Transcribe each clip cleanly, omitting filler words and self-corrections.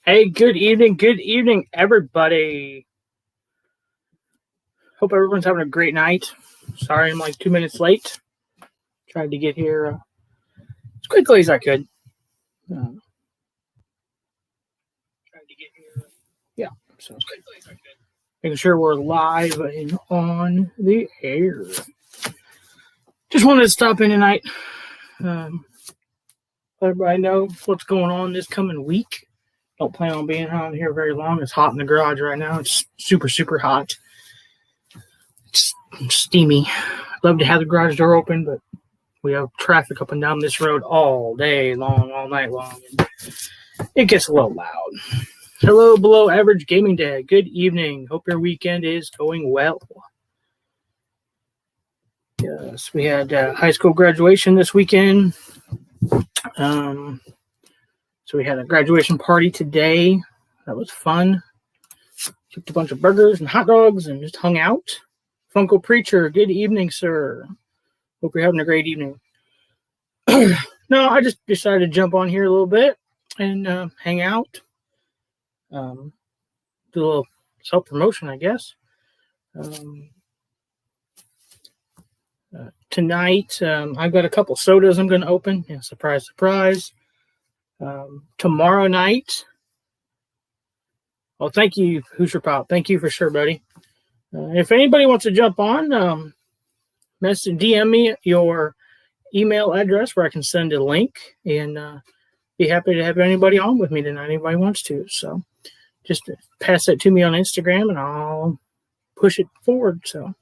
Hey, good evening, everybody. Hope everyone's having a great night. Sorry I'm like 2 minutes late. Tried to get here as quickly as I could. Yeah, so making sure we're live and on the air. Just wanted to stop in tonight. Let everybody know what's going on this coming week. Don't plan on being around here very long. It's hot in the garage right now. It's super, super hot. It's steamy. I'd love to have the garage door open, but we have traffic up and down this road all day long, all night long. And it gets a little loud. Hello, below average gaming day. Good evening. Hope your weekend is going well. Yes, we had high school graduation this weekend. So we had a graduation party today. That was fun. Cooked a bunch of burgers and hot dogs and just hung out. Funko Preacher, good evening, sir. Hope you're having a great evening. No, I just decided to jump on here a little bit and hang out. Do a little self-promotion, I guess. Tonight, I've got a couple sodas I'm going to open. Yeah, surprise, surprise. Tomorrow night. Well, thank you, Hoosier Pop. Thank you for sure, buddy. If anybody wants to jump on, DM me your email address where I can send a link, and be happy to have anybody on with me tonight. Anybody wants to, so just pass that to me on Instagram, and I'll push it forward. So,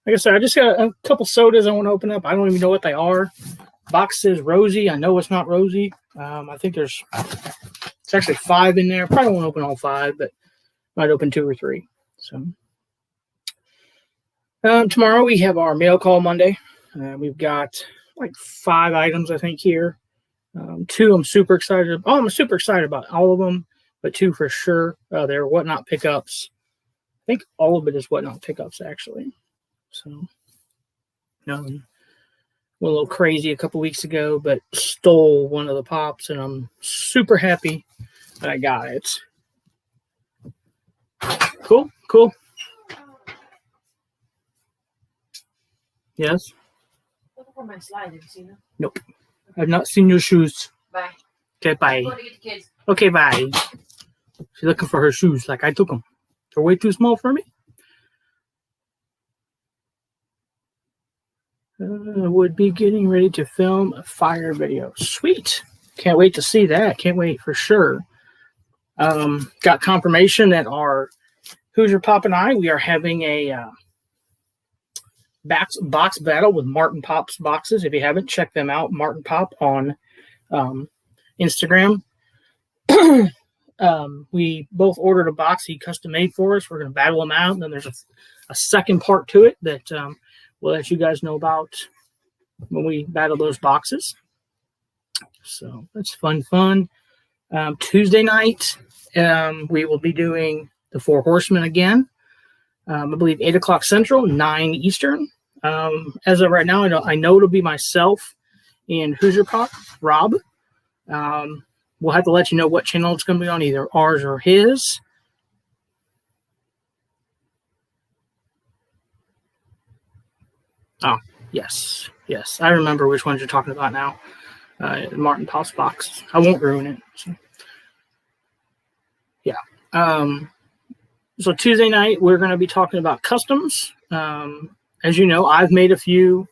like I said, I just got a couple sodas I want to open up. I don't even know what they are. Box says Rosie. I know it's not Rosie. I think it's actually 5 in there. Probably won't open all 5, but might open 2 or 3. So tomorrow we have our mail call Monday. We've got like 5 items, I think, here. 2 I'm super excited about. Oh, I'm super excited about all of them, but 2 for sure. They're Whatnot pickups. I think all of it is Whatnot pickups, actually. So, went a little crazy a couple weeks ago, but stole one of the pops, and I'm super happy that I got it. Cool. Yes? Look for my slide. Have you seen them? Nope. I've not seen your shoes. Bye. Okay, bye. I'm going to get the kids. Okay, bye. She's looking for her shoes like I took them. They're way too small for me. Would be getting ready to film a fire video. Sweet. Can't wait to see that. Can't wait for sure. Got confirmation that our Hoosier Pop and I, we are having a box battle with Martin Pop's boxes. If you haven't, check them out. Martin Pop on Instagram. We both ordered a box he custom made for us. We're going to battle them out. And then there's a second part to it that we'll let you guys know about when we battle those boxes. So that's fun. Tuesday night, we will be doing the 4 Horsemen again. I believe 8 o'clock Central, 9 Eastern. As of right now, I know it'll be myself and Hoosier Pop, Rob. We'll have to let you know what channel it's going to be on, either ours or his. Oh, yes. I remember which ones you're talking about now. Martin Pop's box. I won't ruin it. So. Yeah. So Tuesday night, we're going to be talking about customs. As you know, I've made a few.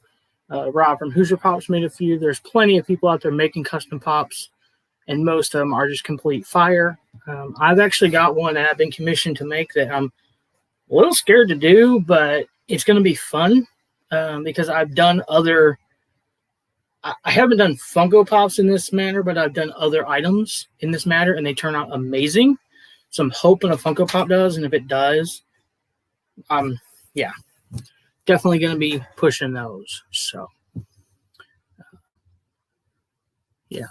Rob from Hoosier Pops made a few. There's plenty of people out there making custom pops, and most of them are just complete fire. I've actually got one that I've been commissioned to make that I'm a little scared to do, but it's going to be fun. Because I've done other, I haven't done Funko Pops in this manner, but I've done other items in this manner, and they turn out amazing. So I'm hoping a Funko Pop does, and if it does, yeah, definitely going to be pushing those. So, yeah.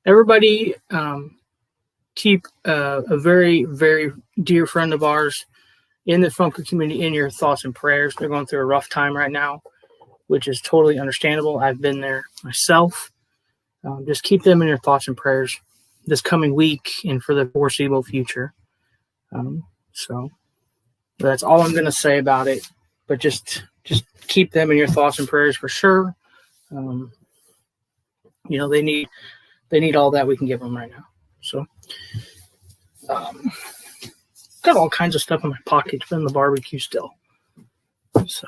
Everybody keep a very, very dear friend of ours in the Funko community in your thoughts and prayers. They're going through a rough time right now, which is totally understandable. I've been there myself. Just keep them in your thoughts and prayers. this coming week and for the foreseeable future. So that's all I'm going to say about it. But just keep them in your thoughts and prayers for sure. You know, they need all that we can give them right now. So got all kinds of stuff in my pocket from the barbecue still. So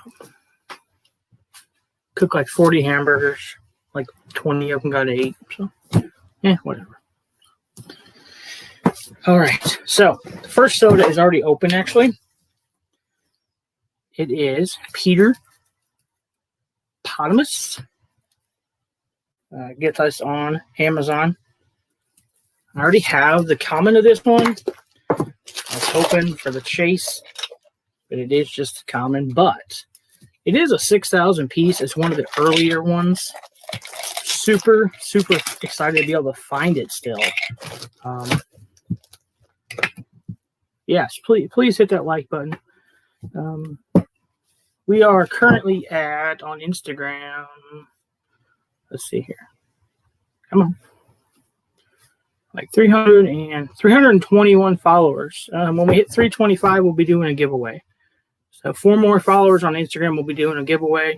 cook like 40 hamburgers, like 20 of them got 8. So yeah, whatever. All right. So the first soda is already open, actually. It is Peter Poppinmissouri. Get this on Amazon. I already have the comment of this one. I was hoping for the chase, but it is just a common. But it is a 6,000 piece. It's one of the earlier ones. Super, super excited to be able to find it still. Yes, please hit that like button. We are currently at, on Instagram, let's see here. Come on. Like 321 followers. When we hit 325, we'll be doing a giveaway. So 4 more followers on Instagram, we'll be doing a giveaway.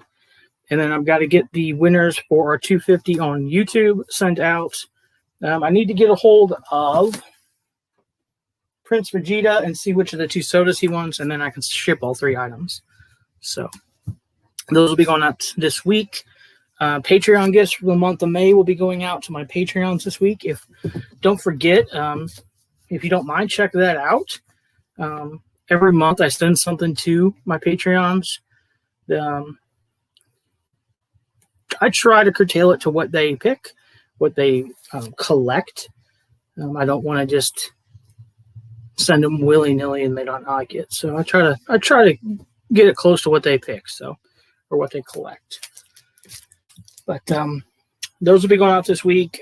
And then I've got to get the winners for our 250 on YouTube sent out. I need to get a hold of Prince Vegeta and see which of the 2 sodas he wants, and then I can ship all 3 items. So those will be going out this week. Patreon gifts for the month of May will be going out to my Patreons this week. Don't forget, if you don't mind, check that out. Every month I send something to my Patreons. I try to curtail it to what they pick, what they collect. I don't want to just send them willy-nilly and they don't like it. So I try to get it close to what they pick, or what they collect. But those will be going out this week.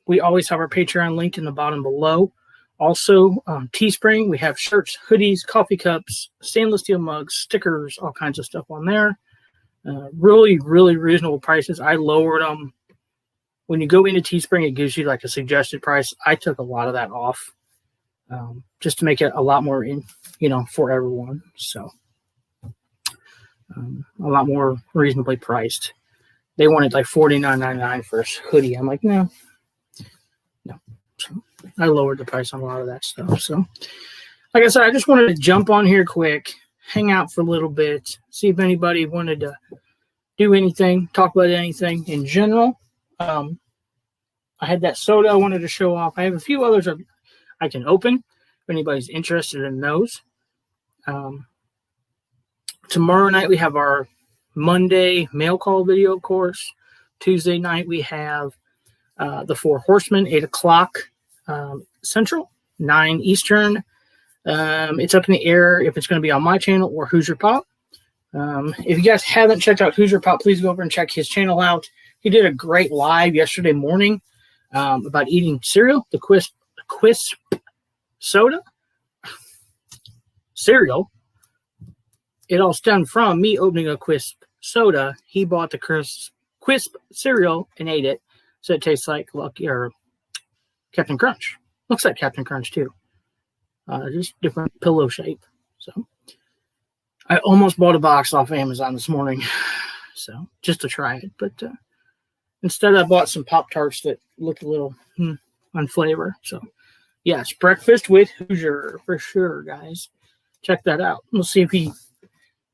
We always have our Patreon linked in the bottom below. Also, Teespring, we have shirts, hoodies, coffee cups, stainless steel mugs, stickers, all kinds of stuff on there. Really, really reasonable prices. I lowered them. When you go into Teespring, it gives you like a suggested price. I took a lot of that off just to make it a lot more for everyone. So a lot more reasonably priced. They wanted like $49.99 for a hoodie. I'm like, no. So I lowered the price on a lot of that stuff. So, like I said, I just wanted to jump on here quick, hang out for a little bit, see if anybody wanted to do anything, talk about anything in general. I had that soda I wanted to show off. I have a few others I can open if anybody's interested in those. Tomorrow night we have our Monday mail call video, of course. Tuesday night we have the 4 Horsemen, 8 o'clock Central, 9 Eastern. It's up in the air if it's going to be on my channel or Hoosier Pop. If you guys haven't checked out Hoosier Pop, please go over and check his channel out. He did a great live yesterday morning about eating cereal, the Quisp soda cereal. It all stemmed from me opening a Quisp soda. He bought the Quisp cereal and ate it, so it tastes like Lucky or Captain Crunch. Looks like Captain Crunch too, just different pillow shape. So I almost bought a box off Amazon this morning, so just to try it. But instead, I bought some Pop-Tarts that looked a little on flavor. So yes, breakfast with Hoosier for sure, guys. Check that out. We'll see if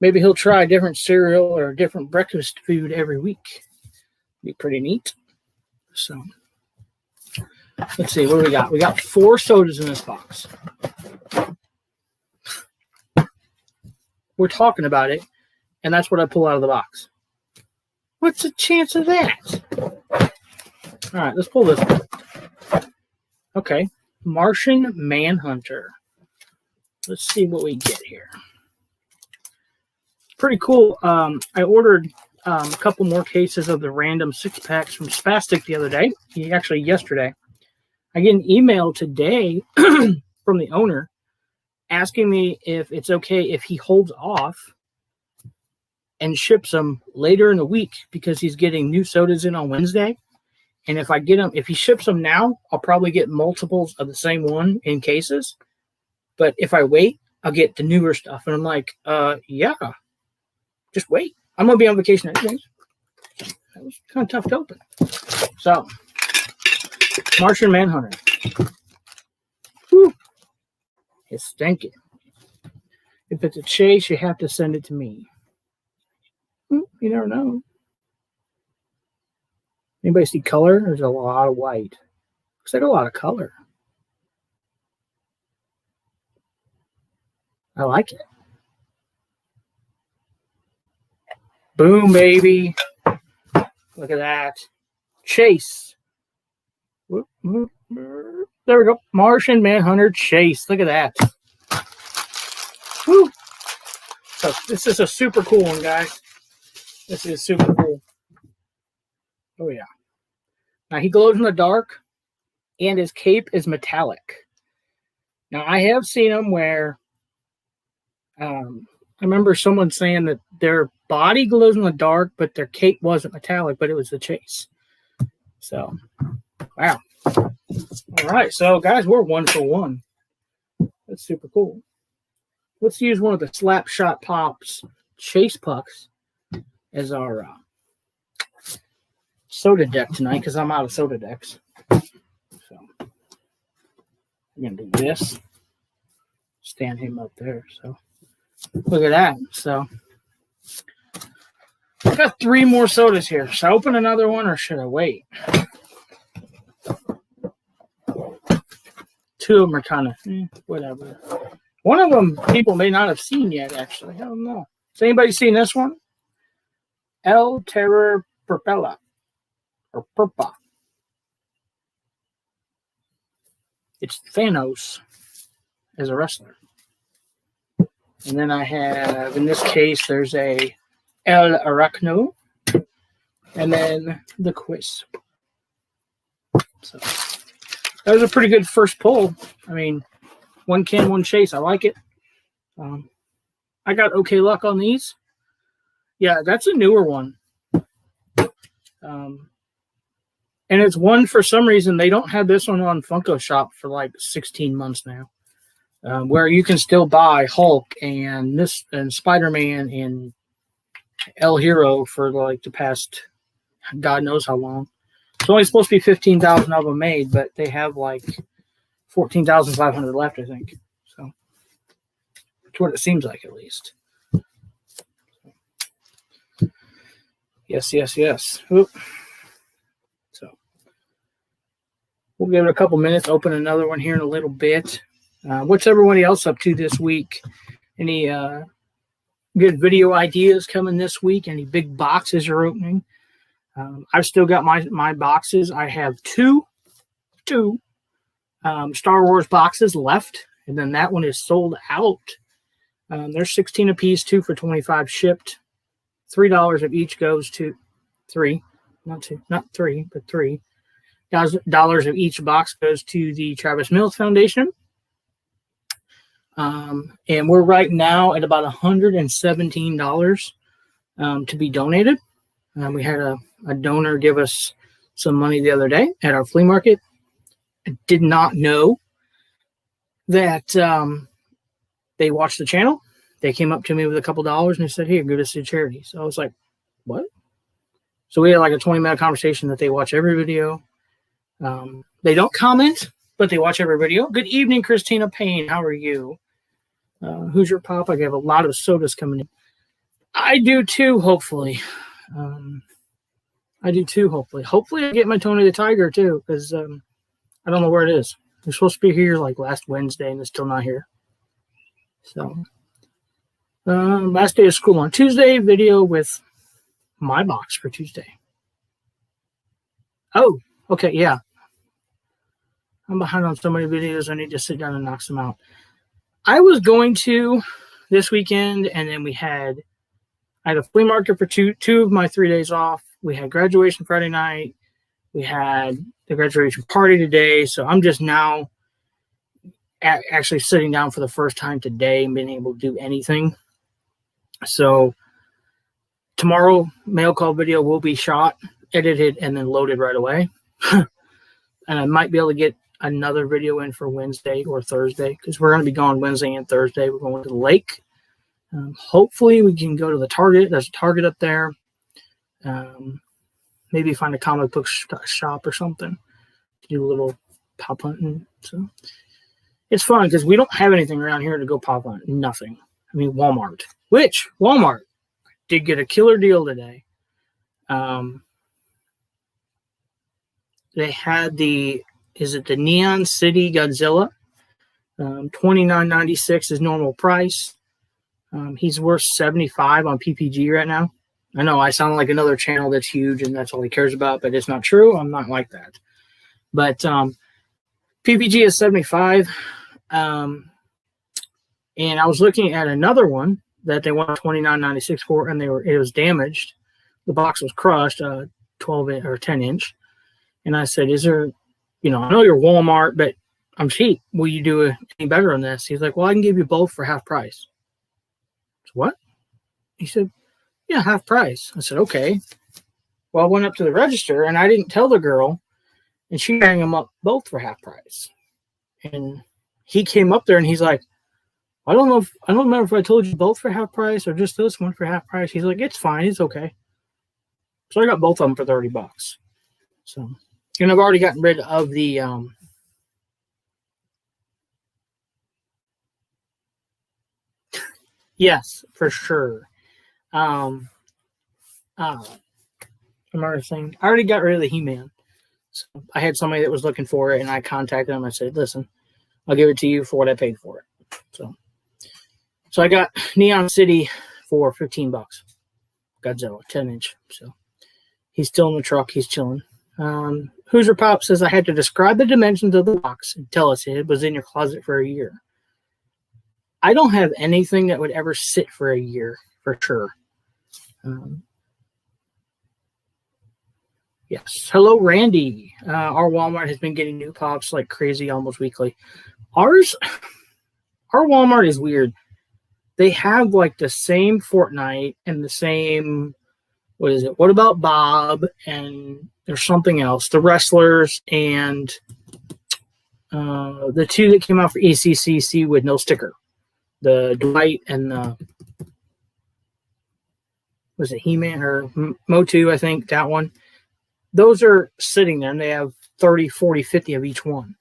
maybe he'll try a different cereal or a different breakfast food every week. Be pretty neat. So let's see, what do we got? We got 4 sodas in this box. We're talking about it, and that's what I pull out of the box. What's the chance of that? All right, let's pull this one. Okay, Martian Manhunter. Let's see what we get here. Pretty cool. I ordered a couple more cases of the random 6-packs from Spastic the other day. Actually, yesterday. I get an email today from the owner asking me if it's okay if he holds off and ships them later in the week because he's getting new sodas in on Wednesday. And if I get them, if he ships them now, I'll probably get multiples of the same one in cases. But if I wait, I'll get the newer stuff. And I'm like, yeah, just wait. I'm going to be on vacation anyways. That was kind of tough to open. So, Martian Manhunter. Whew. It's stinky. If it's a chase, you have to send it to me. You never know. Anybody see color? There's a lot of white. Looks like a lot of color. I like it. Boom, baby. Look at that. Chase. There we go. Martian Manhunter Chase. Look at that. Woo. So this is a super cool one, guys. This is super cool. Oh, yeah. Now, he glows in the dark, and his cape is metallic. Now, I have seen them where I remember someone saying that their body glows in the dark, but their cape wasn't metallic, but it was the chase. So, wow. All right. So, guys, we're 1 for 1. That's super cool. Let's use one of the SLAPSHOTPOPS chase pucks as our soda deck tonight because I'm out of soda decks. So, I'm going to do this. Stand him up there. So, look at that. So, I've got 3 more sodas here. Should I open another one or should I wait? 2 of them are kind of whatever. One of them people may not have seen yet, actually. I don't know. Has anybody seen this one? El Terror Purpella. Or Purpa. It's Thanos as a wrestler. And then I have, in this case, there's a El ROCKNROWE. And then the Quiz. So that was a pretty good first pull. I mean, 1 can, 1 chase. I like it. I got okay luck on these. Yeah, that's a newer one. And it's one, for some reason, they don't have this one on Funko Shop for like 16 months now. Where you can still buy Hulk and this and Spider-Man and El Hero for like the past God knows how long. It's only supposed to be 15,000 of them made, but they have like 14,500 left, I think. So that's what it seems like, at least. Yes, yes, yes. Oop. So we'll give it a couple minutes. Open another one here in a little bit. What's everybody else up to this week? Any good video ideas coming this week? Any big boxes you're opening? I've still got my boxes. I have two Star Wars boxes left, and then that one is sold out. There's 16 apiece, 2 for $25 shipped. $3 of each goes to $3 of each box goes to the Travis Mills Foundation. And we're right now at about $117 to be donated. We had a donor give us some money the other day at our flea market. I did not know that they watched the channel. They came up to me with a couple dollars and they said, "Here, give this to charity." So I was like, "What?" So we had like a 20-minute conversation that they watch every video. They don't comment, but they watch every video. Good evening, Christina Payne. How are you? Who's your pop? I have a lot of sodas coming in. I do too, hopefully. Hopefully I get my Tony the Tiger too, because I don't know where it is. They're supposed to be here like last Wednesday and it's still not here. So last day of school on Tuesday, video with my box for Tuesday. Oh, okay, yeah. I'm behind on so many videos. I need to sit down and knock some out. I was going to this weekend, and then I had a flea market for two of my 3 days off. We had graduation Friday night. We had the graduation party today. So I'm just now actually sitting down for the first time today and being able to do anything. So tomorrow, mail call video will be shot, edited, and then loaded right away. And I might be able to get another video in for Wednesday or Thursday because we're going to be going Wednesday and Thursday. We're going to the lake. Hopefully we can go to the Target. There's a Target up there. Maybe find a comic book shop or something. Do a little pop hunting. So it's fun because we don't have anything around here to go pop hunt. Nothing. I mean, Walmart. Which Walmart did get a killer deal today. They had the Neon City Godzilla? $29.96 is normal price. He's worth $75 on PPG right now. I know I sound like another channel that's huge and that's all he cares about, but it's not true. I'm not like that. But PPG is $75. And I was looking at another one that they wanted $29.96 for, and it was damaged. The box was crushed, 12 or 10 inch. And I said, "Is there, I know you're Walmart, but I'm cheap. Will you do any better on this?" He's like, "Well, I can give you both for half price." So, what? He said, "Yeah, half price." I said, "Okay." Well, I went up to the register and I didn't tell the girl, and she rang them up both for half price. And he came up there and he's like, I don't remember if I told you both for half price or just this one for half price. He's like, "It's fine, it's okay." So I got both of them for $30. So, and I've already gotten rid of the yes, for sure. Another thing, I already got rid of the He-Man. So I had somebody that was looking for it, and I contacted them. I said, "Listen, I'll give it to you for what I paid for it." So I got Neon City for $15. Godzilla, 10 inch. So he's still in the truck. He's chilling. Hoosier Pop says, "I had to describe the dimensions of the box and tell us it was in your closet for a year." I don't have anything that would ever sit for a year, for sure. Yes. Hello, Randy. Our Walmart has been getting new pops like crazy almost weekly. Our Walmart is weird. They have like the same Fortnite and the same, what is it? What About Bob? And there's something else. The Wrestlers and the two that came out for ECCC with no sticker. The Dwight and the, was it He-Man or Motu, I think, that one. Those are sitting there and they have 30, 40, 50 of each one.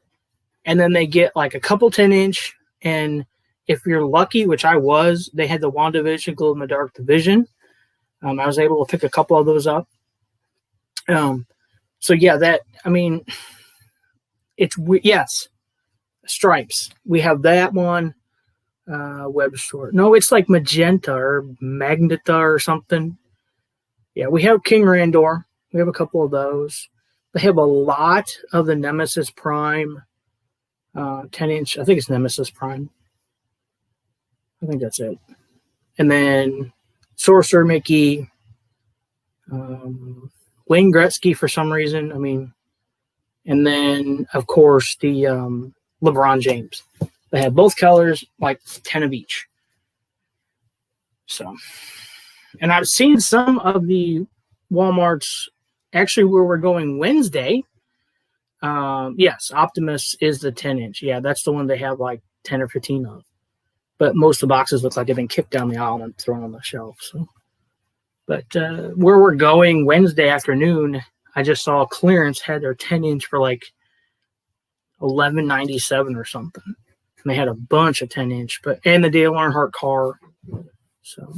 And then they get like a couple 10 inch. And if you're lucky, which I was, they had the WandaVision Glow in the Dark Division. I was able to pick a couple of those up. So yeah, it's, yes, Stripes. We have that one. Web store. No, it's like Magenta or Magneta or something. Yeah, we have King Randor. We have a couple of those. They have a lot of the Nemesis Prime 10 inch. I think it's Nemesis Prime. I think that's it. And then Sorcerer Mickey, Wayne Gretzky for some reason. And then of course the LeBron James. They have both colors, like 10 of each. So, and I've seen some of the Walmarts actually where we're going Wednesday. Yes, Optimus is the 10 inch. Yeah, that's the one they have like 10 or 15 of. But most of the boxes look like they've been kicked down the aisle and thrown on the shelf. So, but where we're going Wednesday afternoon, I just saw a clearance had their 10 inch for like $11.97 or something. And they had a bunch of 10 inch, and the Dale Earnhardt car. So,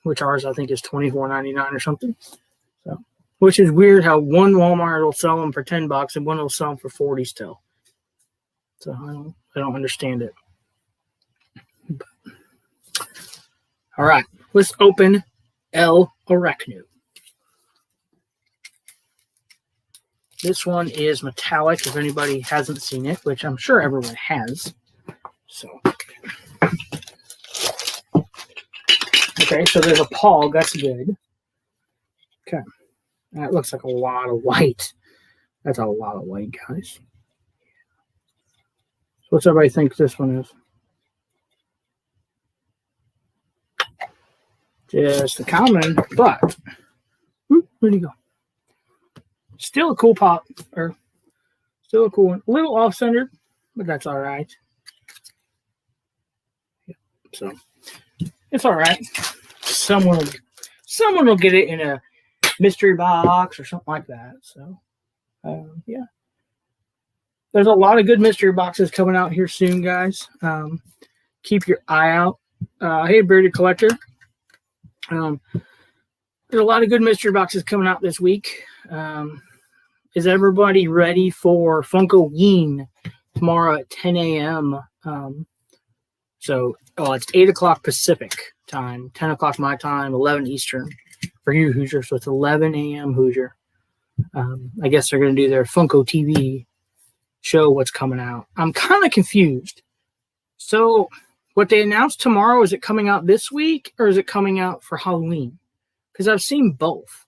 which ours I think is $24.99 or something. So, which is weird how one Walmart will sell them for $10 and one will sell them for $40 still. So I don't understand it. But, all right, let's open El ROCKNROWE. This one is metallic. If anybody hasn't seen it, which I'm sure everyone has. So, okay, so there's a Pog. That's good. Okay, that looks like a lot of white. That's a lot of white, guys. So what's everybody think this one is? Just a common, but where'd he go? Still a cool pop, or still a cool one. A little off-centered, but that's all right. So it's all right. Someone will get it in a mystery box or something like that. So yeah, there's a lot of good mystery boxes coming out here soon, guys. Keep your eye out. Hey, Bearded Collector. There's a lot of good mystery boxes coming out this week. Is everybody ready for Funkoween tomorrow at 10 a.m.? It's 8 o'clock Pacific time, 10 o'clock my time, 11 Eastern for you Hoosier. So it's 11 a.m. Hoosier. I guess they're going to do their Funko TV show what's coming out. I'm kind of confused. So what they announced tomorrow, is it coming out this week or is it coming out for Halloween? Because I've seen both.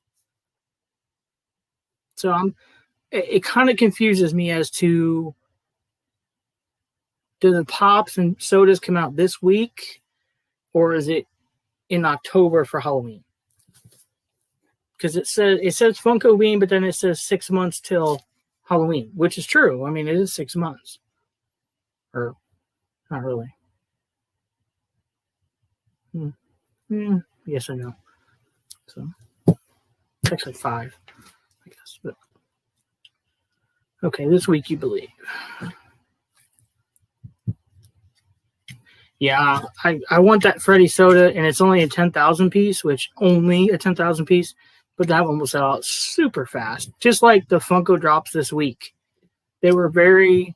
So it kind of confuses me as to, do the Pops and Sodas come out this week, or is it in October for Halloween? Because it says Funkoween, but then it says 6 months till Halloween, which is true. I mean, it is 6 months, or not really. Yes, I know. So it's actually 5, I guess. But okay, this week you believe. Yeah, I want that Freddy Soda, and it's only a 10,000 piece, which only a 10,000 piece, but that one will sell out super fast. Just like the Funko drops this week. They were very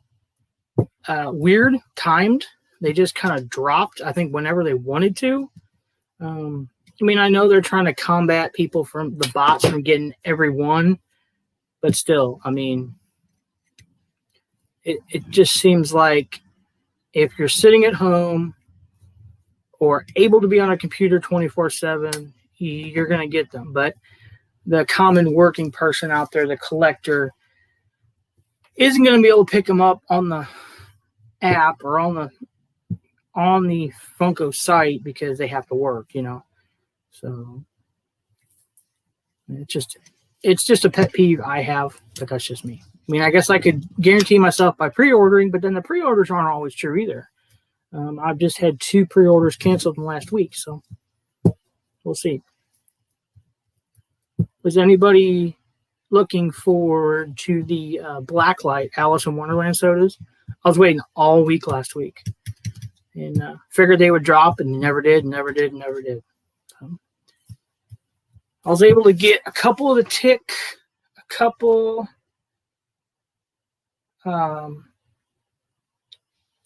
weird, timed. They just kind of dropped, I think, whenever they wanted to. I mean, I know they're trying to combat people from the bots from getting every one, but still, I mean, it just seems like if you're sitting at home or able to be on a computer 24/7, you're going to get them. But the common working person out there, the collector, isn't going to be able to pick them up on the app or on the Funko site because they have to work, you know. So it's just a pet peeve I have, but that's just me. I mean, I guess I could guarantee myself by pre-ordering, but then the pre-orders aren't always true either. I've just had 2 pre-orders canceled in the last week, so we'll see. Was anybody looking forward to the Blacklight Alice in Wonderland sodas? I was waiting all week last week, and figured they would drop, and never did. I was able to get a couple of the Tick, a couple. I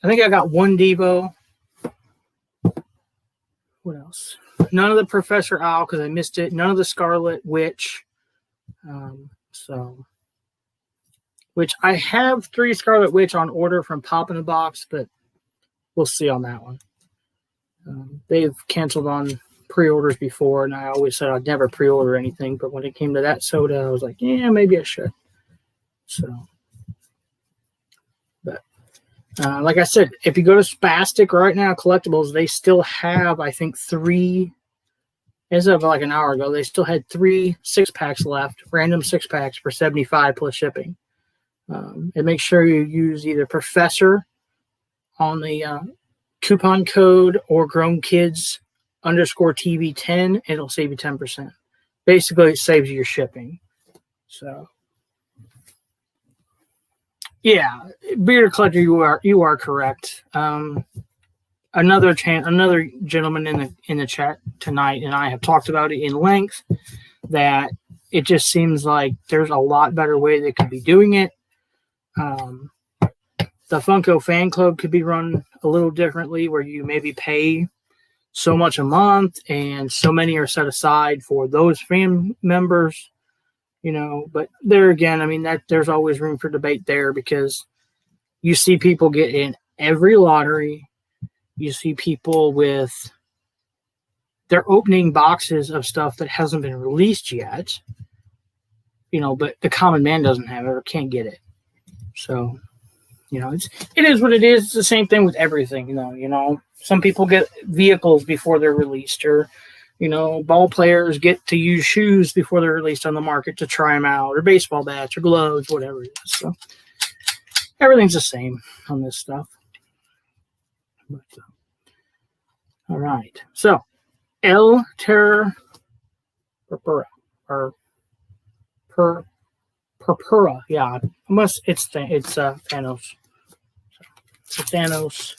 think I got 1 Devo. What else? None of the Professor Owl because I missed it. None of the Scarlet Witch. Which I have 3 Scarlet Witch on order from Poppin Box, but we'll see on that one. They've canceled on pre-orders before, and I always said I'd never pre-order anything, but when it came to that soda, I was like, yeah, maybe I should. So, but like I said, if you go to Spastic right now, collectibles, they still have, I think, 3, as of like an hour ago, they still had 3 6-packs left, random 6-packs for $75 plus shipping. And make sure you use either Professor on the coupon code or Grown Kids _TV10, and it'll save you 10%. Basically, it saves you your shipping. So, yeah, Bearded Collector, you are correct. Another gentleman in the chat tonight, and I have talked about it in length, that it just seems like there's a lot better way they could be doing it. The Funko fan club could be run a little differently, where you maybe pay so much a month and so many are set aside for those fan members, you know. But there again, I mean, that there's always room for debate there, because you see people get in every lottery. You see people with their opening boxes of stuff that hasn't been released yet, you know, but the common man doesn't have it or can't get it. So, you know, it is what it is. It's the same thing with everything, you know. Some people get vehicles before they're released, or ball players get to use shoes before they're released on the market to try them out, or baseball bats or gloves, whatever it is. So everything's the same on this stuff. But, all right. So El Terror Purpura, or Purpura, yeah. It's Thanos. So, Thanos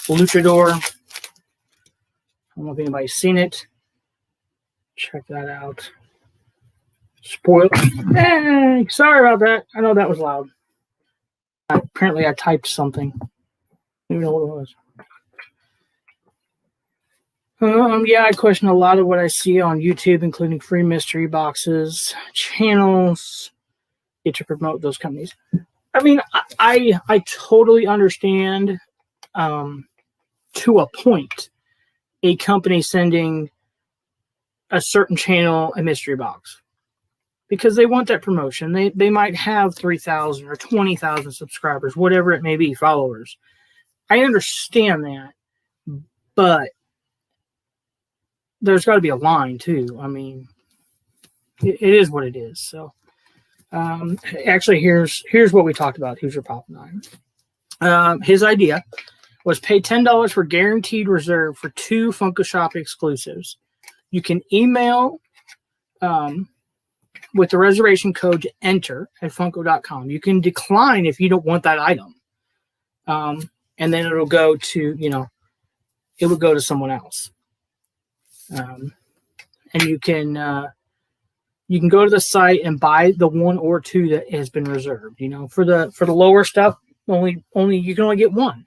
Luchador. I don't know if anybody's seen it. Check that out. Spoil. Hey, sorry about that. I know that was loud. Apparently, I typed something. I don't even know what it was. Yeah, I question a lot of what I see on YouTube, including free mystery boxes, channels, get to promote those companies. I mean, I totally understand to a point a company sending a certain channel a mystery box because they want that promotion. They might have 3,000 or 20,000 subscribers, whatever it may be, followers. I understand that, but there's got to be a line too. I mean, it is what it is. So, actually, here's what we talked about. Who's your Poppin? His idea was pay $10 for guaranteed reserve for 2 Funko Shop exclusives. You can email with the reservation code to enter at Funko.com. You can decline if you don't want that item, and then it'll go to it would go to someone else. And you can go to the site and buy the 1 or 2 that has been reserved. For the lower stuff, only you can only get 1.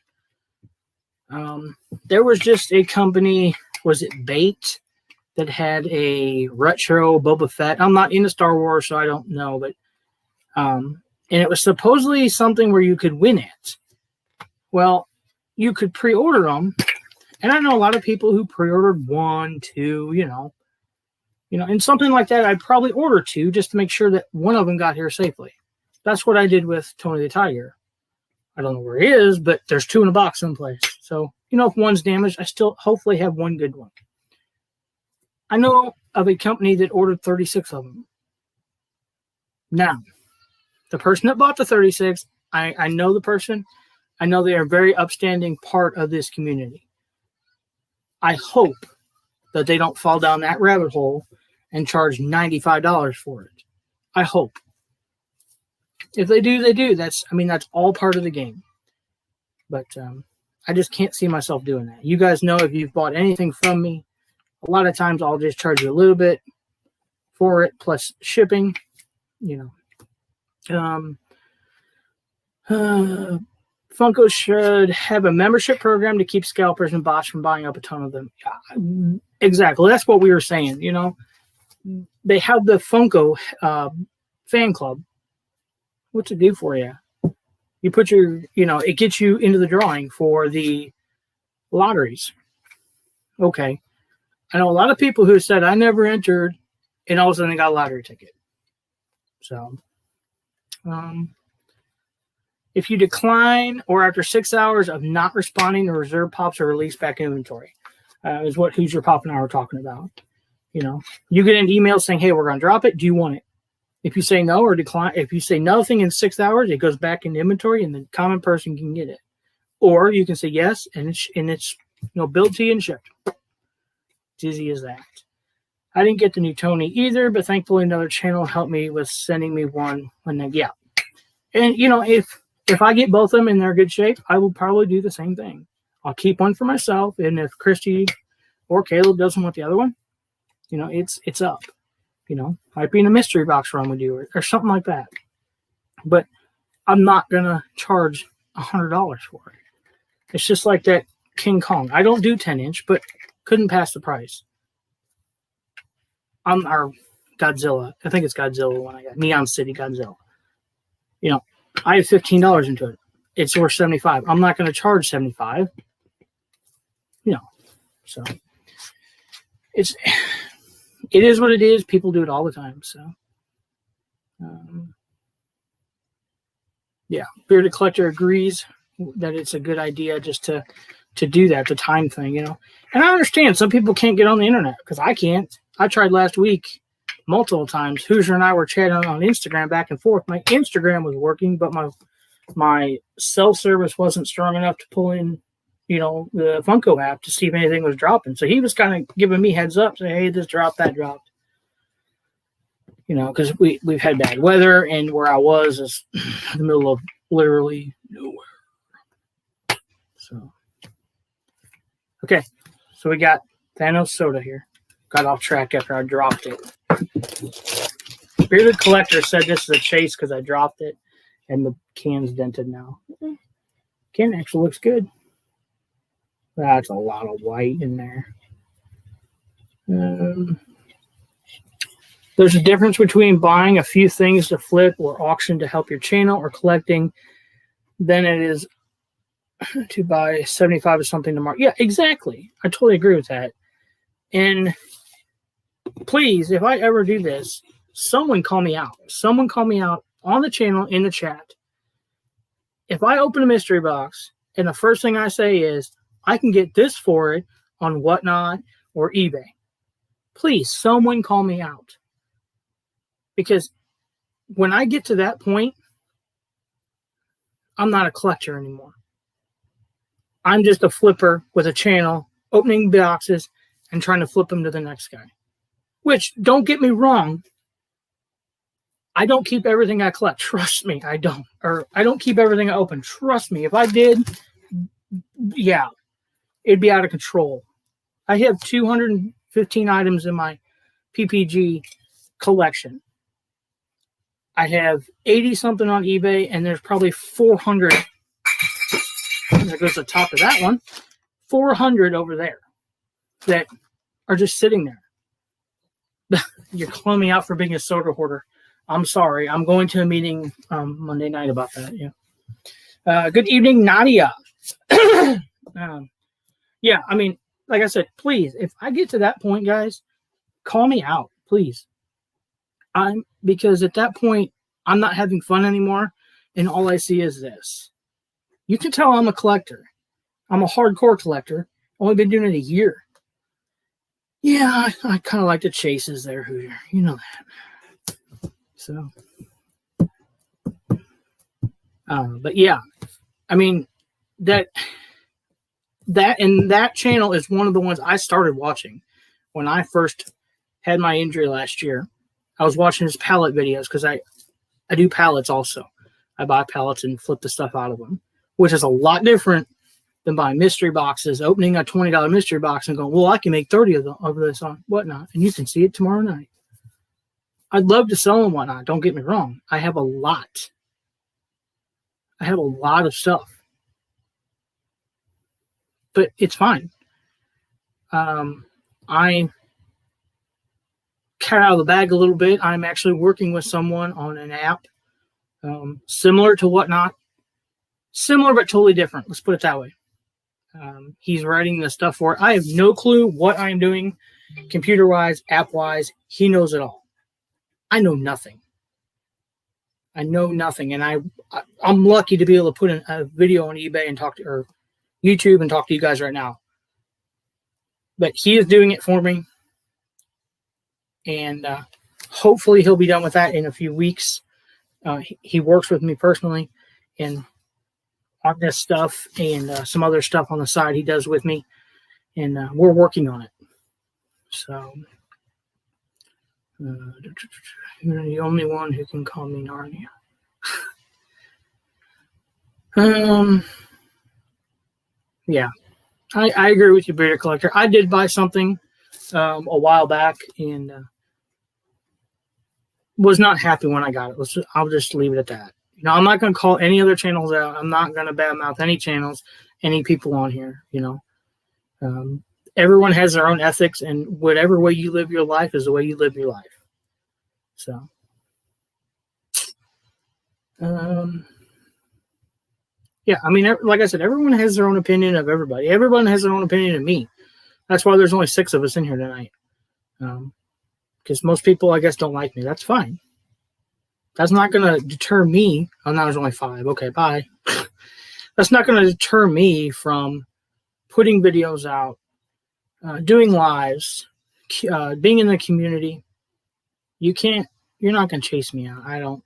There was just a company, was it Bait, that had a retro Boba Fett. I'm not into Star Wars, so I don't know, but and it was supposedly something where you could win it. Well, you could pre-order them. And I know a lot of people who pre-ordered 1, 2, and something like that. I'd probably order 2 just to make sure that one of them got here safely. That's what I did with Tony the Tiger. I don't know where he is, but there's 2 in a box someplace. So, if one's damaged, I still hopefully have 1 good one. I know of a company that ordered 36 of them. Now, the person that bought the 36, I know the person. I know they are a very upstanding part of this community. I hope that they don't fall down that rabbit hole and charge $95 for it. I hope. If they do, they do. That's all part of the game. But I just can't see myself doing that. You guys know if you've bought anything from me, a lot of times I'll just charge you a little bit for it plus shipping. Funko should have a membership program to keep scalpers and bots from buying up a ton of them. Exactly. That's what we were saying. They have the Funko fan club. What's it do for you? You put your, it gets you into the drawing for the lotteries. Okay. I know a lot of people who said, I never entered, and all of a sudden they got a lottery ticket. So, if you decline or after 6 hours of not responding, the reserve pops are released back in inventory, is what Who's Your Pop and I were talking about. You get an email saying, hey, we're going to drop it. Do you want it? If you say no or decline, if you say nothing in 6 hours, it goes back in inventory and the common person can get it. Or you can say yes, and it's billed to you and shipped. It's easy as that. I didn't get the new Tony either, but thankfully another channel helped me with sending me one when they get. And if I get both of them in their good shape, I will probably do the same thing. I'll keep one for myself, and if Christy or Caleb doesn't want the other one, it's up. Might be in a mystery box run with you or something like that. But I'm not gonna charge $100 for it. It's just like that King Kong. I don't do 10-inch, but couldn't pass the price. On our Godzilla, I think it's Godzilla one I got, Neon City Godzilla. I have $15 into it. It's worth $75. I'm not going to charge $75. So it is what it is. People do it all the time. So, yeah, Bearded Collector agrees that it's a good idea just to to do that, the time thing, you know. And I understand some people can't get on the internet because I can't. I tried last week multiple times. Hoosier and I were chatting on Instagram back and forth. My Instagram was working, but my cell service wasn't strong enough to pull in, you know, the Funko app to see if anything was dropping. So he was kind of giving me heads up, saying, hey, this dropped, that dropped. You know, because we've had bad weather, and where I was is in the middle of literally nowhere. So, okay. So we got Thanos Soda here. Got off track after I dropped it. Bearded Collector said this is a chase because I dropped it, and the can's dented now. Can actually looks good. That's a lot of white in there. There's a difference between buying a few things to flip or auction to help your channel or collecting than it is to buy 75 or something to mark. Yeah, exactly. I totally agree with that. And please, if I ever do this, someone call me out. Someone call me out on the channel, in the chat. If I open a mystery box and the first thing I say is, I can get this for it on Whatnot or eBay, please, someone call me out. Because when I get to that point, I'm not a collector anymore. I'm just a flipper with a channel, opening boxes and trying to flip them to the next guy. Which, don't get me wrong, I don't keep everything I collect. Trust me, I don't. Or I don't keep everything I open. Trust me, if I did, yeah, it'd be out of control. I have 215 items in my PPG collection. I have 80-something on eBay, and there's probably 400. There goes the top of that one. 400 over there that are just sitting there. You're calling me out for being a soda hoarder. I'm sorry. I'm going to a meeting Monday night about that. Yeah. Good evening, Nadia. Yeah, I mean, like I said, please, if I get to that point, guys, call me out, please. Because at that point, I'm not having fun anymore, and all I see is this. You can tell I'm a collector. I'm a hardcore collector. Only been doing it a year. Yeah, I kind of like the chases there, Hoosier. You know that. So, but yeah, I mean, that channel is one of the ones I started watching when I first had my injury last year. I was watching his pallet videos because I do pallets also. I buy pallets and flip the stuff out of them, which is a lot different than buying mystery boxes, opening a $20 mystery box and going, well, I can make 30 of this on Whatnot, and you can see it tomorrow night. I'd love to sell them Whatnot. Don't get me wrong. I have a lot. I have a lot of stuff. But it's fine. I cat out of the bag a little bit. I'm actually working with someone on an app similar to Whatnot. Similar but totally different. Let's put it that way. He's writing the stuff for it. I have no clue what I'm doing computer-wise, app-wise. He knows it all. I know nothing. I know nothing. And I'm lucky to be able to put a video on eBay and talk to, or YouTube and talk to you guys right now. But he is doing it for me. And hopefully he'll be done with that in a few weeks. He works with me personally and on this stuff and some other stuff on the side he does with me. And we're working on it. So you're the only one who can call me Narnia. Yeah, I agree with you, Bearded Collector. I did buy something a while back and was not happy when I got it. I'll just leave it at that. You know, I'm not going to call any other channels out. I'm not going to badmouth any channels, any people on here. You know, everyone has their own ethics, and whatever way you live your life is the way you live your life. So, yeah, I mean, like I said, everyone has their own opinion of everybody. Everyone has their own opinion of me. That's why there's only 6 of us in here tonight. Because most people, I guess, don't like me. That's fine. That's not going to deter me. Oh, now there's only 5. Okay, bye. That's not going to deter me from putting videos out, doing lives, being in the community. You're not going to chase me out. I don't,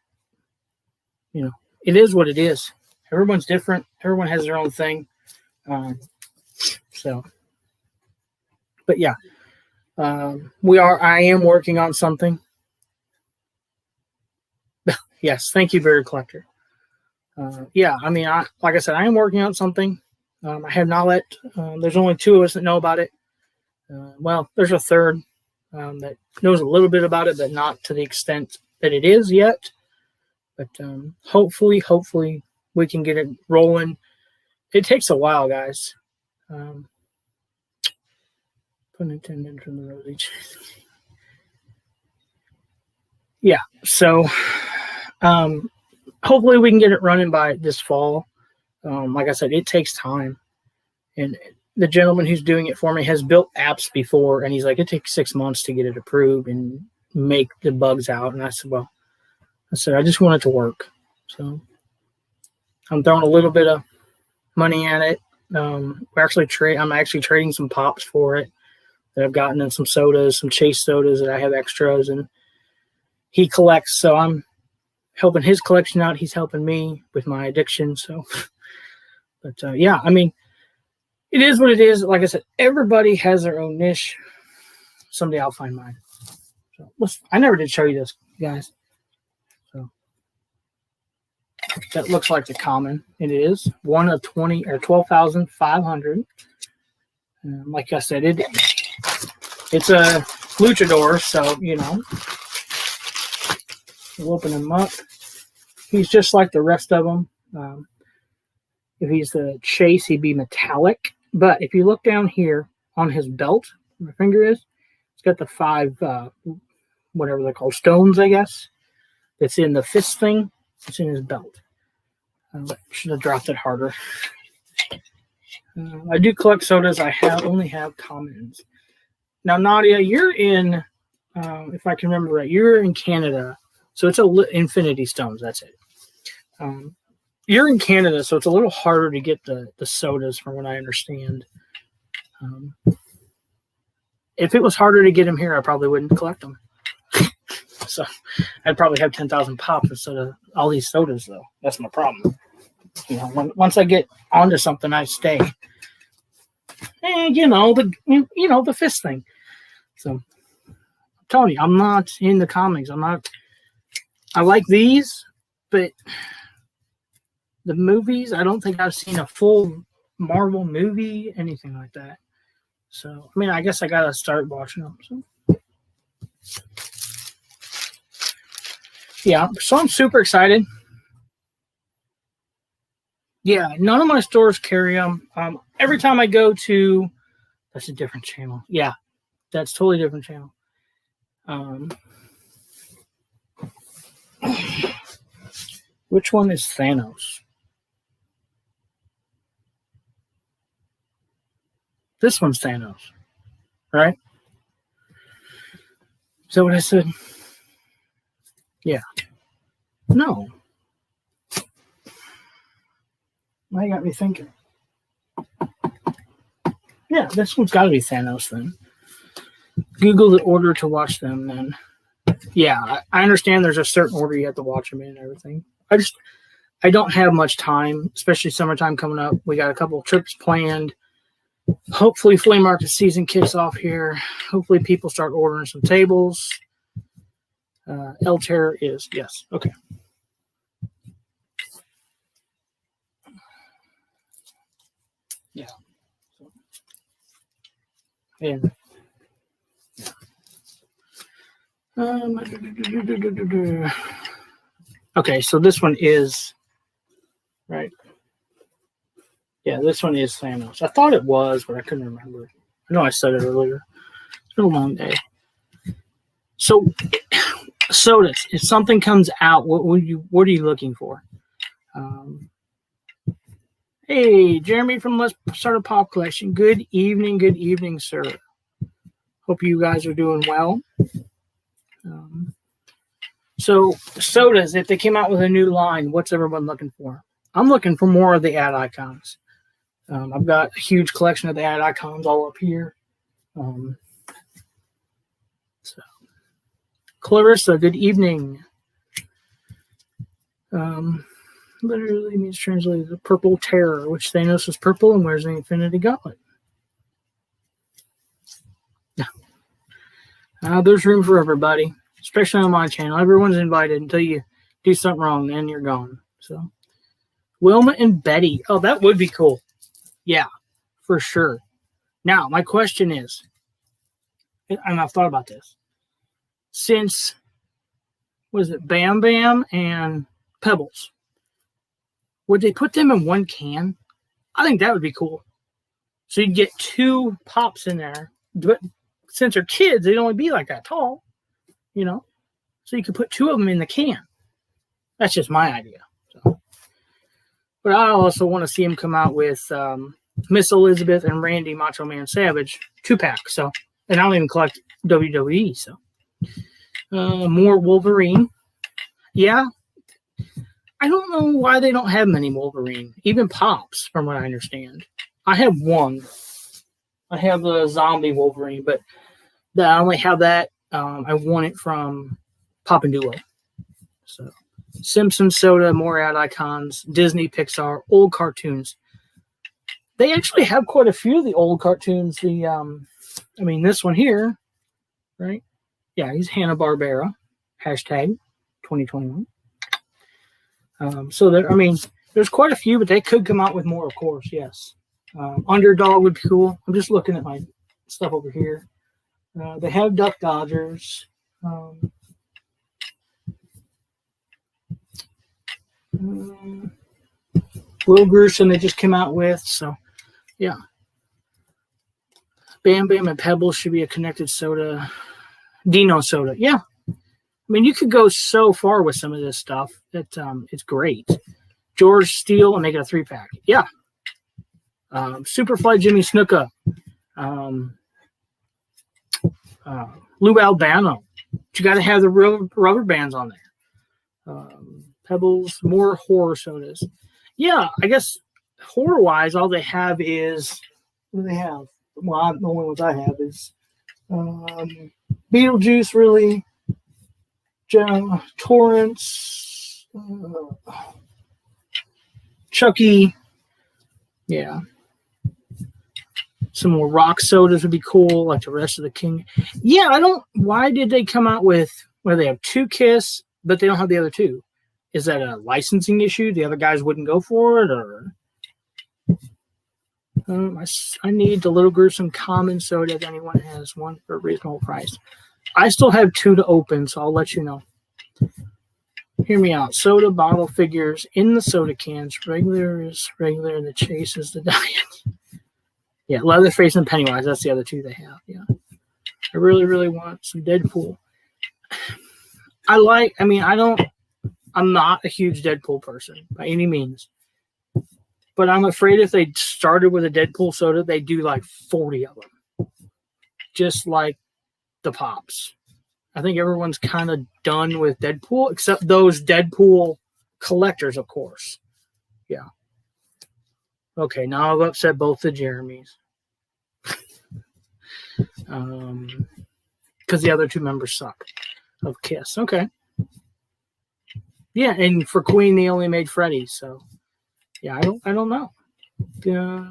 it is what it is. Everyone's different. Everyone has their own thing. But yeah, I am working on something. Yes. Thank you, Bearded Collector. Yeah, I mean, like I said, I am working on something. I have not let, there's only 2 of us that know about it. Well, there's a third that knows a little bit about it, but not to the extent that it is yet. But hopefully we can get it rolling. It takes a while, guys. Pun intended from the rosy. Yeah, so hopefully we can get it running by this fall. Like I said, it takes time. And the gentleman who's doing it for me has built apps before, and he's like, it takes 6 months to get it approved and make the bugs out. And I said, I just want it to work. So I'm throwing a little bit of money at it. I'm actually trading some pops for it that I've gotten, in some sodas, some Chase sodas that I have extras, and he collects. So I'm helping his collection out. He's helping me with my addiction. So, but yeah, I mean, it is what it is. Like I said, everybody has their own niche. Someday I'll find mine. So I never did show you this, guys. So that looks like the common. It is one of 20 or 12,500. Like I said, it's a luchador, so we'll open him up. He's just like the rest of them. If he's the Chase, he'd be metallic. But if you look down here on his belt, where my finger is, it's got the 5, whatever they're called, stones, I guess. It's in the fist thing. It's in his belt. Should have dropped it harder. I do collect sodas. I only have commons. Now, Nadia, you're in, if I can remember right, you're in Canada. So it's Infinity Stones. That's it. You're in Canada, so it's a little harder to get the sodas, from what I understand. If it was harder to get them here, I probably wouldn't collect them. So I'd probably have 10,000 pops instead of all these sodas, though. That's my problem. Once I get onto something, I stay. And the fist thing. So I'm telling you, I'm not in the comics. I like these, but the movies, I don't think I've seen a full Marvel movie, anything like that. So, I mean, I guess I got to start watching them. So. Yeah, so I'm super excited. Yeah, none of my stores carry them. Every time I go to, that's a different channel. Yeah, that's totally different channel. Which one is Thanos? This one's Thanos, right? Is that what I said? Yeah. No. Now you got me thinking. Yeah, this one's got to be Thanos then. Google the order to watch them then. Yeah, I understand there's a certain order you have to watch them in and everything. I don't have much time, especially summertime coming up. We got a couple of trips planned. Hopefully flea market season kicks off here. Hopefully people start ordering some tables. L-Terror is, yes, okay. Yeah. And okay, so this one is right. Yeah, this one is Thanos. I thought it was, but I couldn't remember. I know I said it earlier. It's been a long day. So, sodas. If something comes out, what are you looking for? Hey, Jeremy from Let's Start a Pop Collection. Good evening, sir. Hope you guys are doing well. So, sodas, if they came out with a new line, what's everyone looking for? I'm looking for more of the ad icons. I've got a huge collection of the ad icons all up here. So, Clarissa, good evening. Literally means translated the purple terror, which Thanos is purple and wears the Infinity Gauntlet. There's room for everybody, especially on my channel. Everyone's invited until you do something wrong, and you're gone. So, Wilma and Betty. Oh, that would be cool. Yeah, for sure. Now, my question is, and I've thought about this, since, what is it, Bam Bam and Pebbles, would they put them in one can? I think that would be cool. So you'd get 2 pops in there. But since they're kids, they'd only be like that tall, you know? So you could put 2 of them in the can. That's just my idea. So. But I also want to see him come out with Miss Elizabeth and Randy Macho Man Savage 2-pack. So, and I don't even collect WWE. So, more Wolverine. Yeah. I don't know why they don't have many Wolverine. Even Pops, from what I understand. I have one. I have the zombie Wolverine, but I only have that. I won it from Poppin Duo. So, Simpson Soda, more ad icons, Disney, Pixar, old cartoons. They actually have quite a few of the old cartoons. I mean, this one here, right? Yeah, he's Hanna-Barbera. Hashtag 2021. So there, I mean, there's quite a few, but they could come out with more, of course. Yes. Underdog would be cool. I'm just looking at my stuff over here. They have Duck Dodgers. Will Gruesome they just came out with. So, yeah. Bam Bam and Pebbles should be a connected soda. Dino Soda. Yeah. I mean, you could go so far with some of this stuff that it's great. George Steele and make it a 3-pack. Yeah. Superfly Jimmy Snuka. Lou Albano. But you got to have the rubber bands on there. Pebbles, more horror sodas. Yeah, I guess horror-wise, all they have is, what do they have? Well, the only ones I have is Beetlejuice, really. Torrance, Chucky, yeah. Some more rock sodas would be cool, like the rest of the King. Yeah, I don't. Why did they come out with where they have 2 Kiss, but they don't have the other 2? Is that a licensing issue? The other guys wouldn't go for it, or? I need the Little Gruesome common soda if anyone has one for a reasonable price. I still have 2 to open, so I'll let you know. Hear me out. Soda bottle figures in the soda cans. Regular is regular, and the chase is the diet. Yeah, Leatherface and Pennywise. That's the other 2 they have. Yeah. I really, really want some Deadpool. I'm not a huge Deadpool person by any means. But I'm afraid if they started with a Deadpool soda, they'd do like 40 of them. Just like the Pops. I think everyone's kind of done with Deadpool, except those Deadpool collectors, of course. Yeah. Okay, now I've upset both the Jeremys. Because the other 2 members suck of Kiss. Okay. Yeah, and for Queen, they only made Freddy, so yeah, I don't know.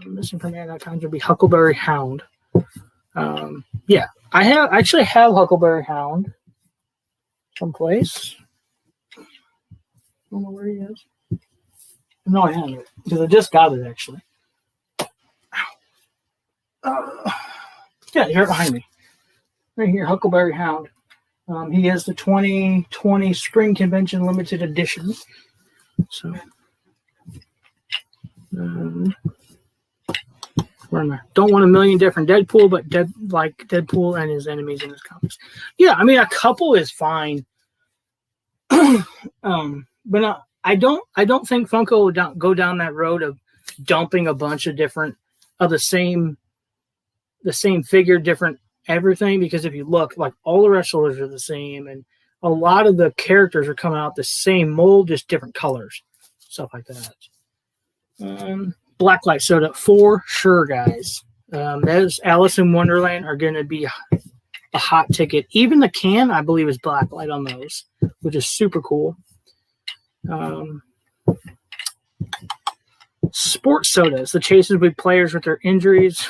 Missing from ad icons would be Huckleberry Hound. Yeah, I actually have Huckleberry Hound someplace. I don't know where he is. No, I have it because I just got it actually. Yeah, here behind me, right here, Huckleberry Hound. He has the 2020 Spring Convention Limited Edition. So, don't want a million different Deadpool, but like Deadpool and his enemies in his comics. Yeah, I mean a couple is fine, but I don't think Funko will go down that road of dumping a bunch of different of the same figure, different everything. Because if you look, like all the wrestlers are the same, and a lot of the characters are coming out the same mold, just different colors, stuff like that. Blacklight soda for sure, guys. Those Alice in Wonderland are going to be a hot ticket. Even the can, I believe, is Blacklight on those, which is super cool. Sports sodas, the chases with players with their injuries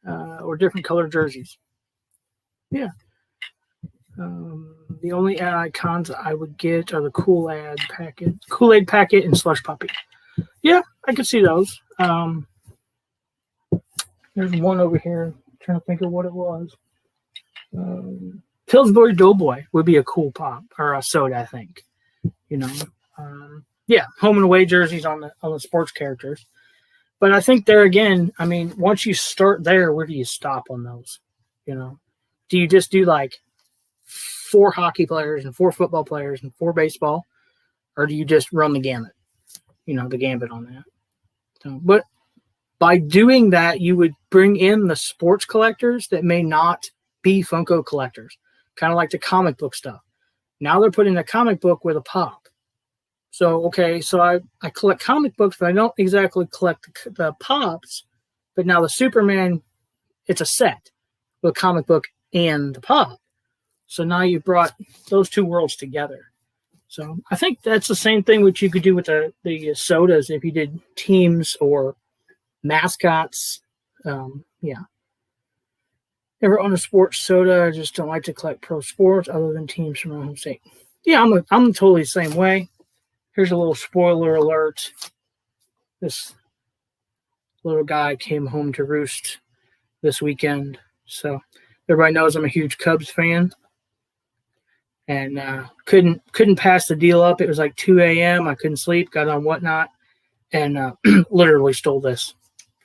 or different colored jerseys. Yeah. The only ad icons I would get are the Kool-Aid packet, and Slush Puppy. Yeah, I could see those. There's one over here. I'm trying to think of what it was. Pillsbury Doughboy would be a cool pop or a soda, I think. You know, yeah, home and away jerseys on the sports characters. But I think there again, I mean, once you start there, where do you stop on those? You know, do you just do like 4 hockey players and 4 football players and 4 baseball, or do you just run the gamut? You know, the gambit on that. So, but by doing that, you would bring in the sports collectors that may not be Funko collectors, kind of like the comic book stuff. Now they're putting a comic book with a pop. So, okay, so I collect comic books, but I don't exactly collect the pops. But now the Superman, it's a set with a comic book and the pop. So now you brought those two worlds together. So I think that's the same thing which you could do with the sodas if you did teams or mascots. Yeah. Never own a sports soda. I just don't like to collect pro sports other than teams from my home state. Yeah, I'm totally the same way. Here's a little spoiler alert. This little guy came home to roost this weekend. So everybody knows I'm a huge Cubs fan. And couldn't pass the deal up. It was like 2 a.m. I couldn't sleep, got on Whatnot, and literally stole this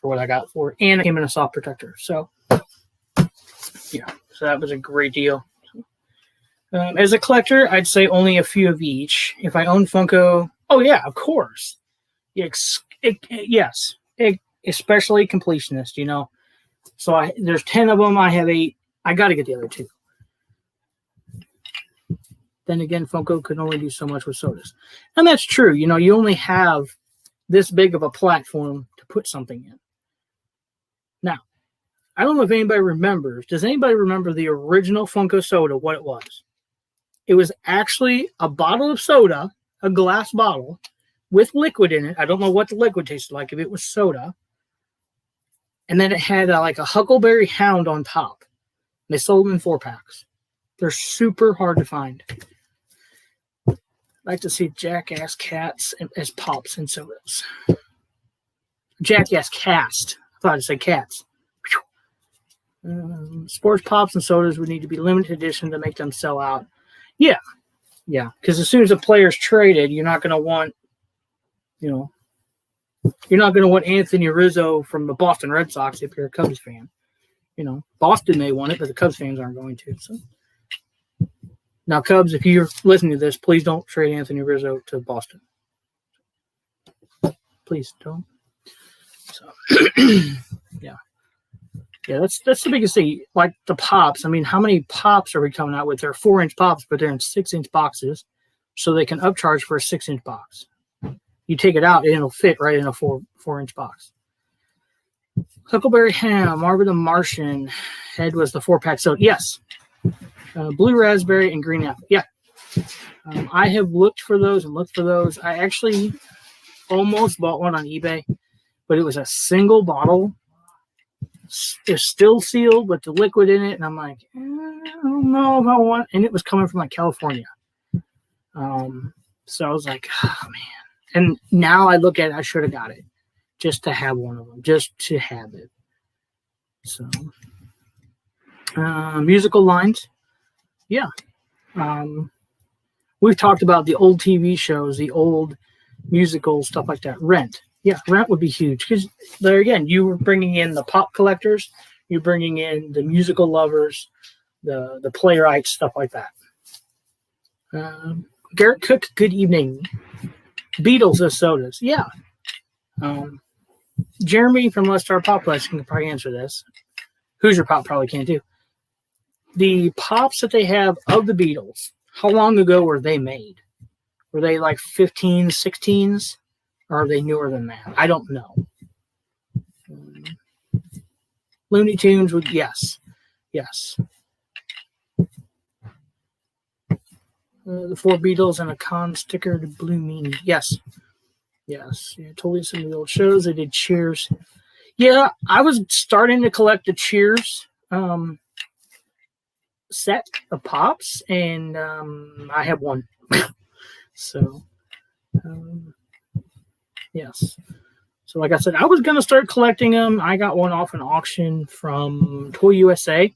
for what I got for it. And it came in a soft protector. So, yeah, so that was a great deal. As a collector, I'd say only a few of each. If I own Funko, oh, yeah, of course. Yes, especially completionist, you know. So there's 10 of them. I have 8. I got to get the other 2. Then again, Funko could only do so much with sodas. And that's true. You know, you only have this big of a platform to put something in. Now, I don't know if anybody remembers. Does anybody remember the original Funko soda, what it was? It was actually a bottle of soda, a glass bottle, with liquid in it. I don't know what the liquid tasted like, if it was soda. And then it had like a Huckleberry Hound on top. They sold them in 4-packs. They're super hard to find. I'd like to see Jackass Cats as pops and sodas. Jackass Cast. I thought I'd say cats. Sports pops and sodas would need to be limited edition to make them sell out. Yeah. Yeah. Because as soon as a player's traded, you're not going to want, you know, you're not going to want Anthony Rizzo from the Boston Red Sox if you're a Cubs fan. You know, Boston may want it, but the Cubs fans aren't going to. So. Now, Cubs, if you're listening to this, please don't trade Anthony Rizzo to Boston. Please don't. So, yeah. Yeah, that's the biggest thing. Like the pops. I mean, how many pops are we coming out with? They're 4-inch pops, but they're in 6-inch boxes, so they can upcharge for a 6-inch box. You take it out, and it'll fit right in a 4-inch box. Huckleberry Hound, Marvin the Martian. Head was the 4-pack soda. Yes. Blue raspberry and green apple. Yeah. I have looked for those and looked for those. I actually almost bought one on eBay, but it was a single bottle. It's still sealed with the liquid in it, and I'm like, I don't know if I want. And it was coming from like California. So I was like, oh man. And now I look at it, I should have got it just to have one of them, just to have it. So, musical lines. Yeah. We've talked about the old TV shows, the old musicals, stuff like that. Rent. Yeah, Rent would be huge because there again, you were bringing in the pop collectors, you're bringing in the musical lovers, the playwrights, stuff like that. Garrett Cook, good evening. Beatles as sodas. Yeah. Jeremy from Let's Start Pop Collection can probably answer this. Hoosier Pop probably can't do. The pops that they have of the Beatles, how long ago were they made? Were they like 15s, 16s? Or are they newer than that? I don't know. Looney Tunes would, yes. Yes. The Four Beatles and a con sticker to Blue Meanie. Yes. Yes. Yeah, totally some of the old shows. They did Cheers. Yeah, I was starting to collect the Cheers set of pops, and I have one. So, yes. So, like I said, I was going to start collecting them. I got one off an auction from Toy USA.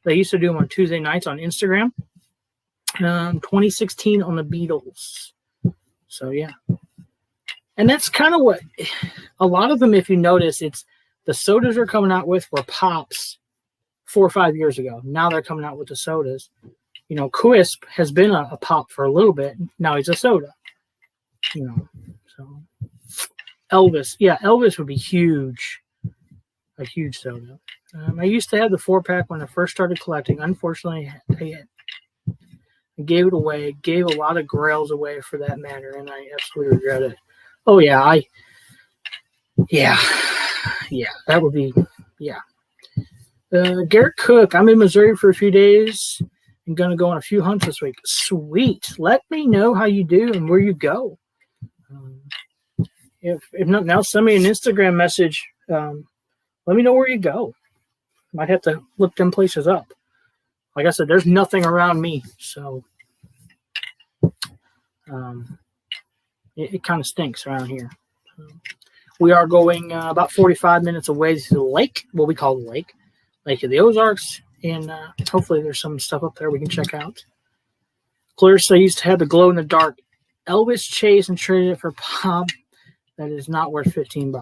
They used to do them on Tuesday nights on Instagram. 2016 on the Beatles. So, yeah. And that's kind of what a lot of them, if you notice, it's the sodas are coming out with were pops 4 or 5 years ago. Now they're coming out with the sodas. You know, Quisp has been a pop for a little bit. Now he's a soda. You know, so Elvis. Yeah, Elvis would be huge. A huge soda. I used to have the 4-pack when I first started collecting. Unfortunately, I gave it away. Gave a lot of grails away for that matter, and I absolutely regret it. Oh, yeah. Yeah, that would be, yeah. Garrett Cook, I'm in Missouri for a few days. I'm going to go on a few hunts this week. Sweet. Let me know how you do and where you go. If nothing else, send me an Instagram message. Let me know where you go. Might have to look them places up. Like I said, there's nothing around me, so it kind of stinks around here. We are going about 45 minutes away to the lake, what we call the lake of the Ozarks, and hopefully there's some stuff up there we can check out. Clarissa used to have the glow-in-the-dark Elvis chase and traded it for pop that is not worth $15.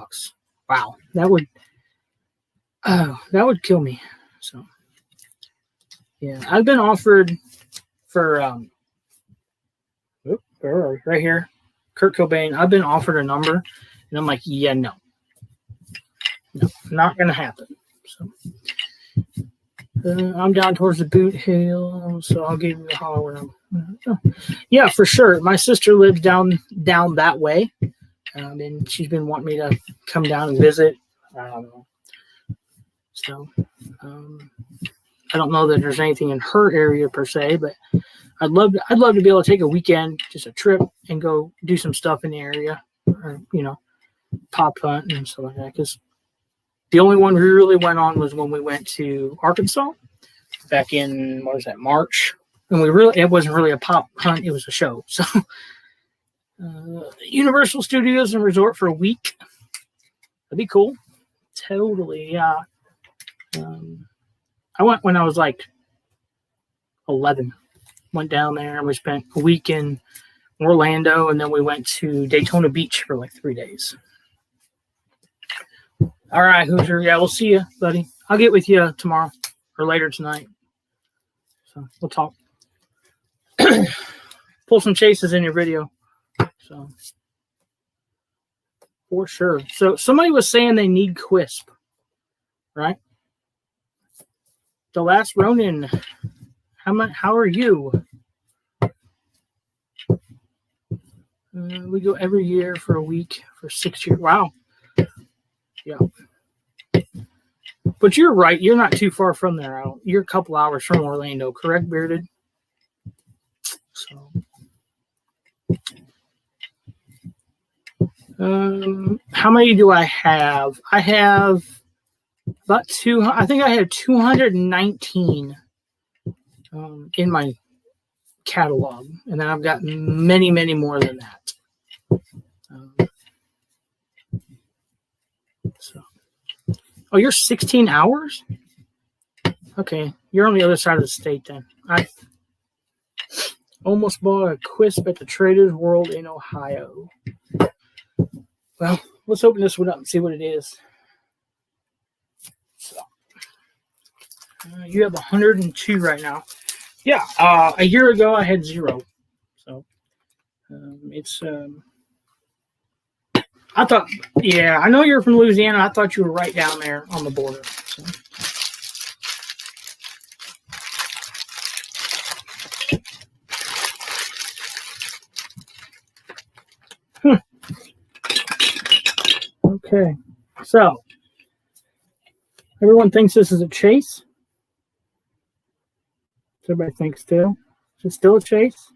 Wow, that would kill me. So, yeah, I've been offered for right here, Kurt Cobain. I've been offered a number, and I'm like, yeah, no, not gonna happen. So, I'm down towards the Boot Hill, so I'll give you a holler when I'm. Yeah, for sure. My sister lives down that way, and she's been wanting me to come down and visit. So, I don't know that there's anything in her area per se, but I'd love to be able to take a weekend, just a trip, and go do some stuff in the area, or pop hunt and stuff like that. Because the only one we really went on was when we went to Arkansas back in March, and it wasn't really a pop hunt; it was a show. So, Universal Studios and Resort for a week. That'd be cool. Totally, yeah. I went when I was like 11. Went down there and we spent a week in Orlando, and then we went to Daytona Beach for like 3 days. All right, Hoosier. Yeah, we'll see you, buddy. I'll get with you tomorrow or later tonight. So we'll talk. Pull some chases in your video. So for sure. So somebody was saying they need Quisp, right? The Last Ronin. How are you? We go every year for a week for 6 years. Wow. Yeah. But you're right. You're not too far from there. You're a couple hours from Orlando, correct, Bearded? So, how many do I have? I have about I think I have 219 in my catalog, and then I've got many, many more than that. Oh, you're 16 hours? Okay, you're on the other side of the state then. I almost bought a Quisp at the Trader's World in Ohio. Well, let's open this one up and see what it is. So, you have 102 right now. Yeah, a year ago I had 0. So, it's... I thought, yeah, I know you're from Louisiana. I thought you were right down there on the border. So. Okay, so everyone thinks this is a chase. Everybody thinks too. Is it still a chase?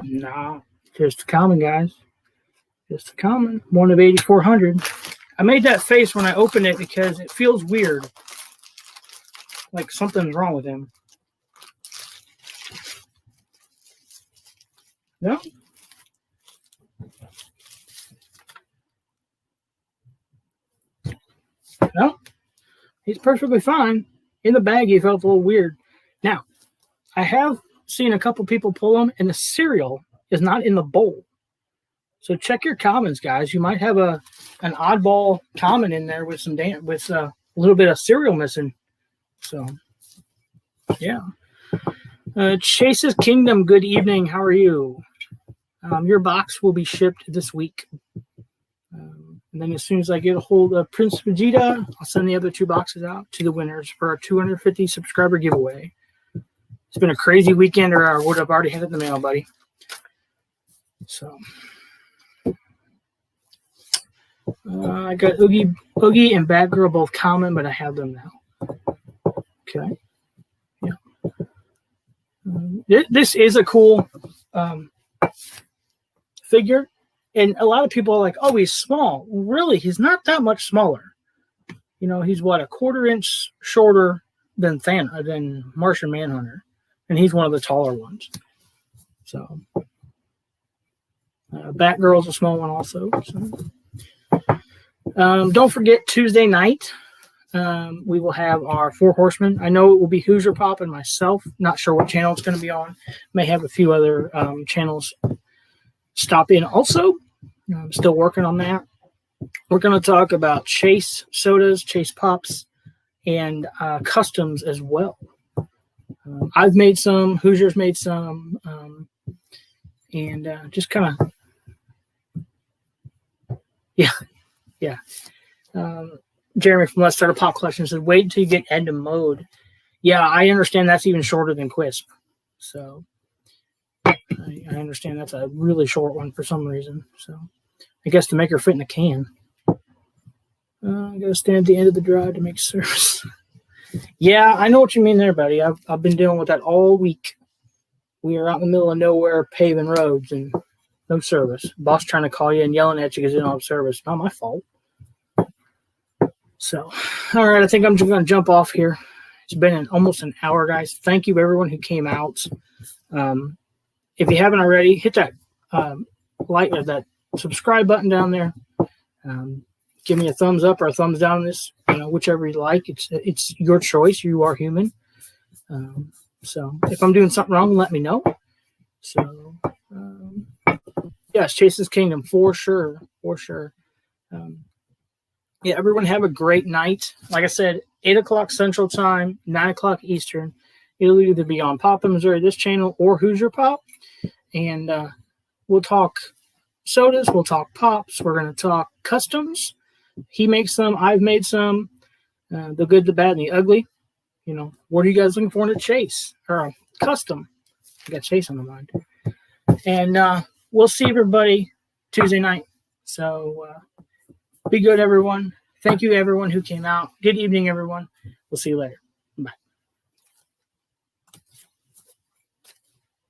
Nah, just a common, guys. Just a common. One of 8,400. I made that face when I opened it because it feels weird. Like something's wrong with him. No? No? He's perfectly fine. In the bag, he felt a little weird. Now, I have seen a couple people pull them, and the cereal is not in the bowl. So check your commons, guys. You might have an oddball common in there with a little bit of cereal missing. So, yeah. Chase's Kingdom, good evening. How are you? Your box will be shipped this week. And then as soon as I get a hold of Prince Vegeta, I'll send the other 2 boxes out to the winners for our 250 subscriber giveaway. It's been a crazy weekend, or I would have already had it in the mail, buddy. So, I got Oogie and Batgirl both common, but I have them now. Okay. Yeah. This is a cool figure. And a lot of people are like, oh, he's small. Really, he's not that much smaller. You know, he's what, a 1/4 inch shorter than Martian Manhunter. And he's one of the taller ones. So, Batgirl's a small one also. So. Don't forget, Tuesday night, we will have our 4 Horsemen. I know it will be Hoosier Pop and myself. Not sure what channel it's going to be on. May have a few other channels stop in also. I'm still working on that. We're going to talk about Chase sodas, Chase pops, and customs as well. I've made some. Hoosiers made some. And just kind of, yeah. Jeremy from Let's Start a Pop Collection said, wait until you get end of mode. Yeah, I understand that's even shorter than Quisp. So I understand that's a really short one for some reason. So I guess to make her fit in a can. I got to stand at the end of the drive to make service. Yeah, I know what you mean there, buddy. I've been dealing with that all week. We are out in the middle of nowhere paving roads and no service. Boss trying to call you and yelling at you because you don't have service. Not my fault. So, all right, I think I'm just going to jump off here. It's been almost an hour, guys. Thank you, everyone who came out. If you haven't already, hit that that subscribe button down there. Give me a thumbs up or a thumbs down on this, whichever you like. It's your choice. You are human. So if I'm doing something wrong, let me know. So yes, Chase's Kingdom for sure. Yeah, everyone have a great night. Like I said, 8 o'clock Central Time, 9 o'clock Eastern. It'll either be on Poppin, Missouri, this channel, or Hoosier Pop. And we'll talk sodas. We'll talk pops. We're going to talk customs. He makes some. I've made some. The good, the bad, and the ugly. What are you guys looking for in a chase or a custom? I got Chase on the mind. And we'll see everybody Tuesday night. So be good, everyone. Thank you, everyone who came out. Good evening, everyone. We'll see you later.